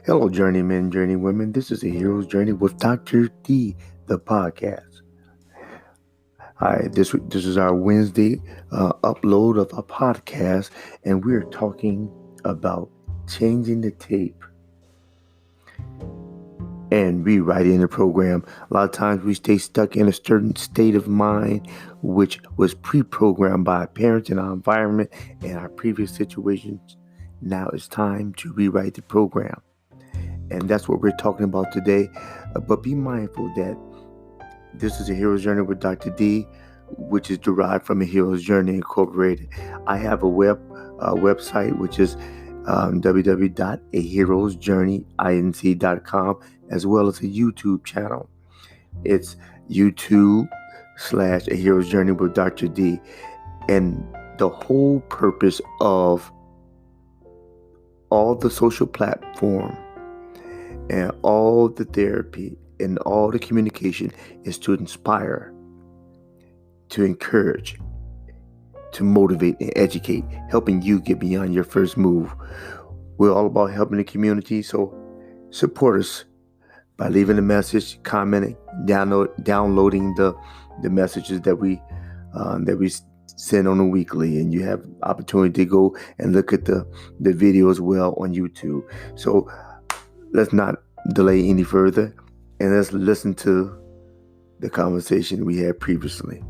Hello, journeymen, journeywomen. This is a hero's journey with Dr. D, the podcast. Hi, this is our Wednesday upload of a podcast, and we're talking about changing the tape and rewriting the program. A lot of times we stay stuck in a certain state of mind, which was pre-programmed by our parents and our environment and our previous situations. Now it's time to rewrite the program. And that's what we're talking about today. But be mindful that this is a hero's journey with Dr. D, which is derived from a hero's journey incorporated. I have a website, which is www.aheroesjourneyinc.com, as well as a YouTube channel. It's YouTube/A Hero's Journey with Dr. D. And the whole purpose of all the social platform and all the therapy and all the communication is to inspire, to encourage, to motivate and educate, helping you get beyond your first move. We're all about helping the community, so support us by leaving a message, commenting, downloading the messages that we send on a weekly, and you have opportunity to go and look at the video as well on YouTube. So let's not delay any further, and let's listen to the conversation we had previously.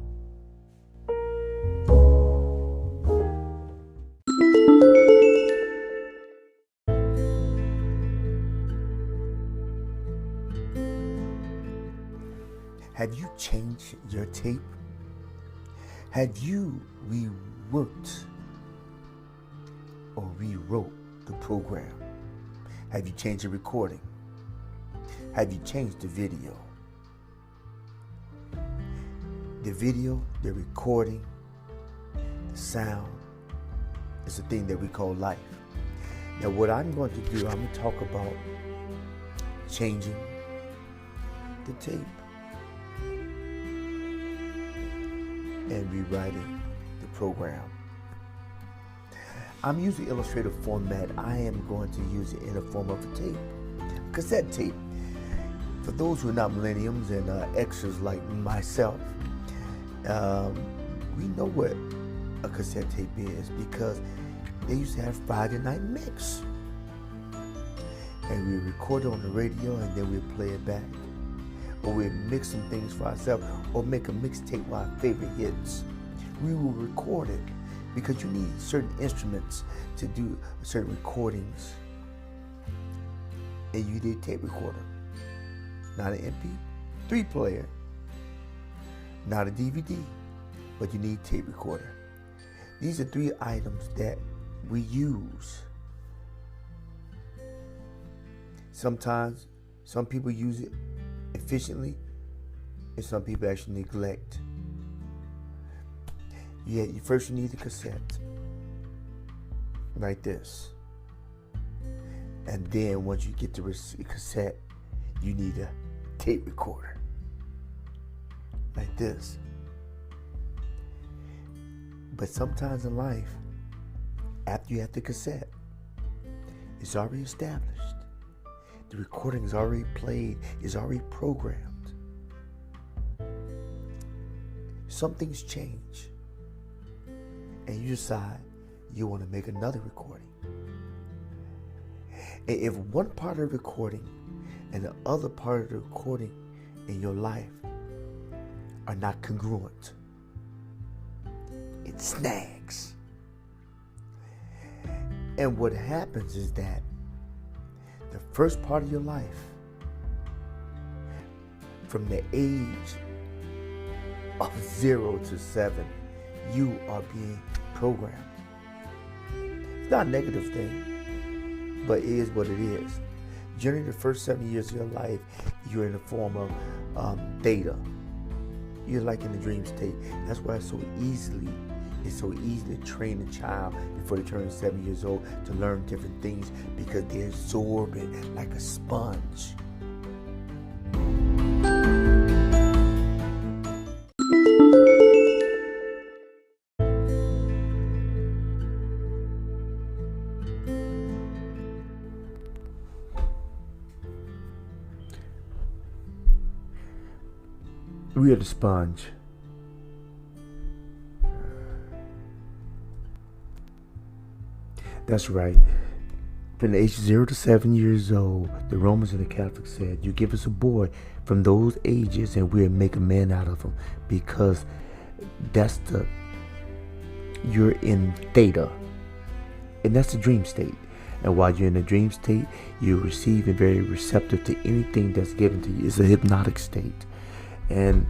Have you changed your tape? Have you reworked or rewrote the program? Have you changed the recording? Have you changed the video? The video, the recording, the sound is the thing that we call life. Now, what I'm going to do, I'm going to talk about changing the tape and rewriting the program. I'm using Illustrator format. I am going to use it in the form of a tape, cassette tape. For those who are not millennials and extras like myself, we know what a cassette tape is because they used to have Friday night mix. And we record it on the radio and then we play it back. Or we mix some things for ourselves, or make a mixtape with our favorite hits. We will record it because you need certain instruments to do certain recordings. And you need a tape recorder, not an MP3 player, not a DVD, but you need a tape recorder. These are three items that we use. Sometimes some people use it efficiently, and some people actually neglect. Yeah, first you need the cassette, like this. And then once you get the cassette, you need a tape recorder, like this. But sometimes in life, after you have the cassette, it's already established. The recording is already played, is already programmed. Some things change. And you decide you want to make another recording. And if one part of the recording and the other part of the recording in your life are not congruent, it snags. And what happens is that the first part of your life, from the age of 0 to 7, you are being programmed. It's not a negative thing, but it is what it is. During the first 7 years of your life, you're in the form of theta. You're like in the dream state. That's why it's so easy to train a child before they turn 7 years old to learn different things because they absorb it like a sponge. We are the sponge. That's right. From the age of 0 to 7 years old, the Romans and the Catholics said, you give us a boy from those ages and we'll make a man out of him, because you're in theta, and that's the dream state. And while you're in the dream state, you receive and very receptive to anything that's given to you. It's a hypnotic state. And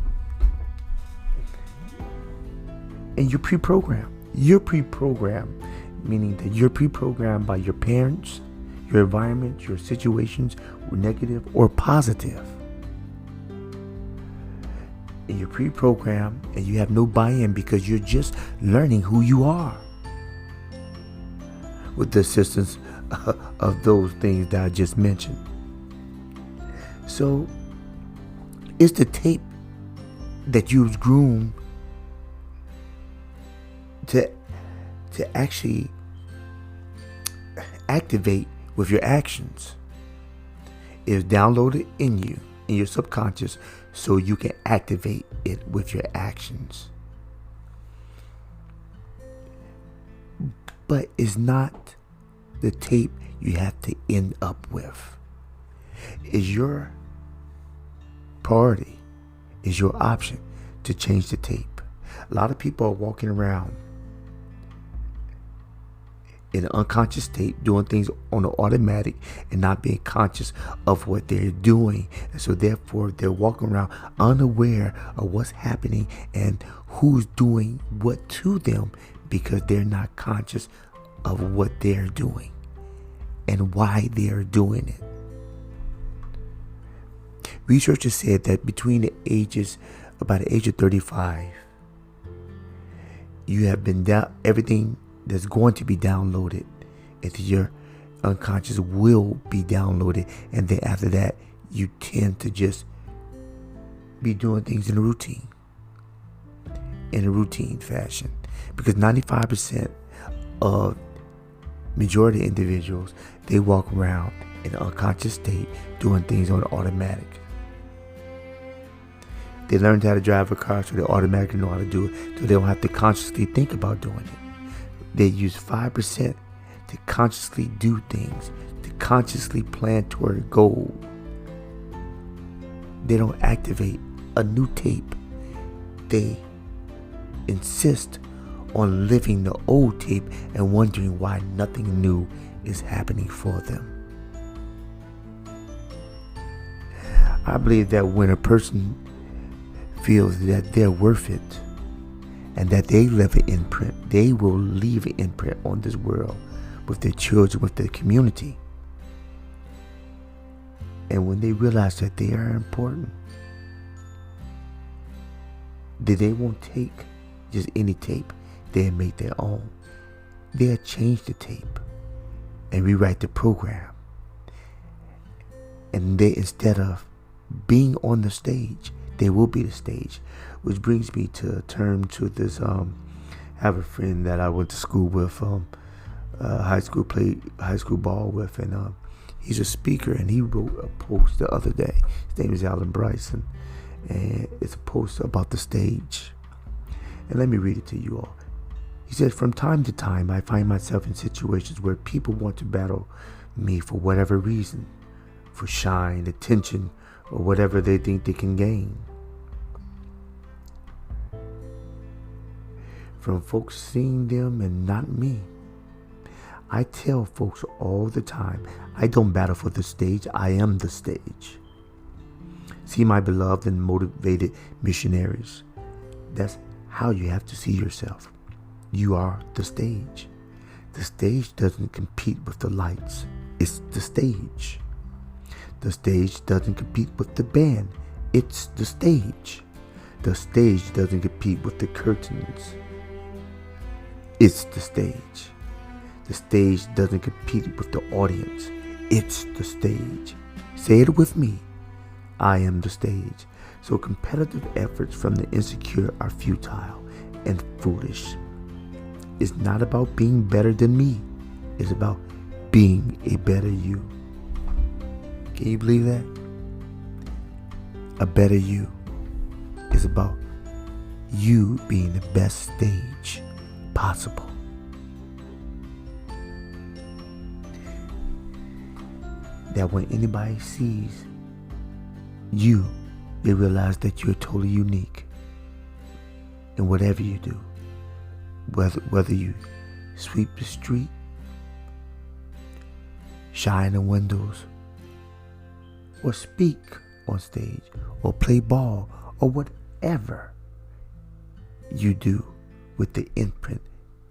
you're pre-programmed. You're pre-programmed, meaning that you're pre-programmed by your parents, your environment, your situations, negative or positive. And you're pre-programmed and you have no buy-in because you're just learning who you are with the assistance of those things that I just mentioned. So it's the tape that you've groomed to actually activate with your actions. Is downloaded in you, in your subconscious, so you can activate it with your actions. But it's not the tape you have to end up with. Is your priority, is your option to change the tape. A lot of people are walking around in an unconscious state, doing things on an automatic and not being conscious of what they're doing. And so therefore they're walking around unaware of what's happening and who's doing what to them, because they're not conscious of what they're doing and why they're doing it. Researchers said that between about the age of 35, you have been everything that's going to be downloaded into your unconscious will be downloaded, and then after that you tend to just be doing things in a routine fashion, because 95% of majority of individuals, they walk around in an unconscious state doing things on automatic. They learned how to drive a car, so they automatically know how to do it, so they don't have to consciously think about doing it. They use 5% to consciously do things, to consciously plan toward a goal. They don't activate a new tape. They insist on living the old tape and wondering why nothing new is happening for them. I believe that when a person feels that they're worth it and that they leave an imprint, they will leave an imprint on this world with their children, with their community. And when they realize that they are important, that they won't take just any tape, they'll make their own. They'll change the tape and rewrite the program. And they, instead of being on the stage, they will be the stage. Which brings me to turn to this. I have a friend that I went to school with, high school ball with, and he's a speaker, and he wrote a post the other day. His name is Alan Bryson, and it's a post about the stage. And let me read it to you all. He said, "From time to time, I find myself in situations where people want to battle me for whatever reason, for shine, attention, or whatever they think they can gain. From folks seeing them and not me. I tell folks all the time, I don't battle for the stage, I am the stage. See my beloved and motivated missionaries. That's how you have to see yourself. You are the stage. The stage doesn't compete with the lights. It's the stage. The stage doesn't compete with the band. It's the stage. The stage doesn't compete with the curtains. It's the stage. The stage doesn't compete with the audience. It's the stage. Say it with me. I am the stage. So competitive efforts from the insecure are futile and foolish. It's not about being better than me. It's about being a better you. Can you believe that? A better you. is about you being the best stage possible. That when anybody sees you, they realize that you're totally unique in whatever you do. Whether you sweep the street, shine the windows, or speak on stage, or play ball, or whatever you do with the imprint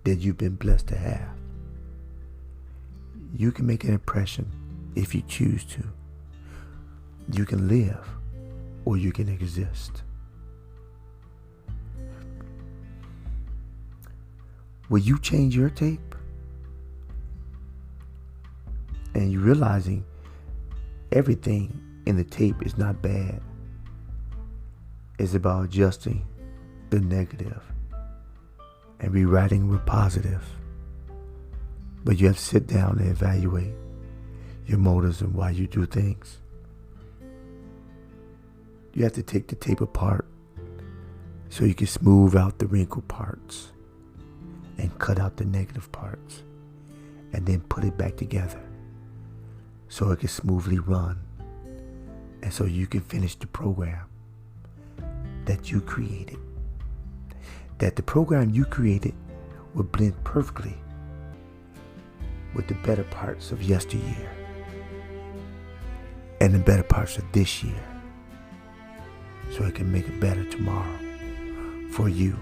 that you've been blessed to have. You can make an impression if you choose to. You can live or you can exist. Will you change your tape? And you realizing everything in the tape is not bad. It's about adjusting the negative and rewriting with positive. But you have to sit down and evaluate your motives and why you do things. You have to take the tape apart so you can smooth out the wrinkled parts and cut out the negative parts, and then put it back together so it can smoothly run, and so you can finish the program that you created. That the program you created will blend perfectly with the better parts of yesteryear and the better parts of this year, so it can make it better tomorrow for you.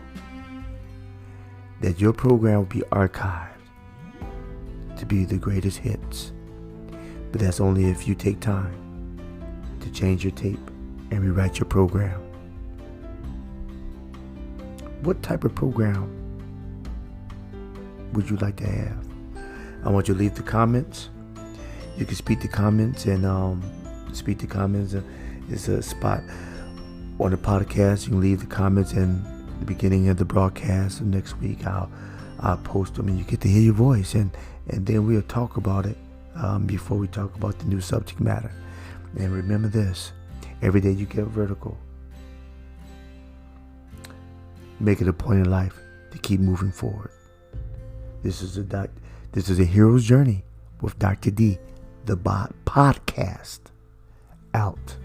That your program will be archived to be the greatest hits. But that's only if you take time to change your tape and rewrite your program. What type of program would you like to have? I want you to leave the comments. You can speak the comments and speak the comments. It's a spot on the podcast. You can leave the comments and the beginning of the broadcast, and next week I'll post them and you get to hear your voice, and then we'll talk about it before we talk about the new subject matter. And remember this: every day you get vertical. Make it a point in life to keep moving forward. This is a hero's journey with Dr. D, the podcast. Out.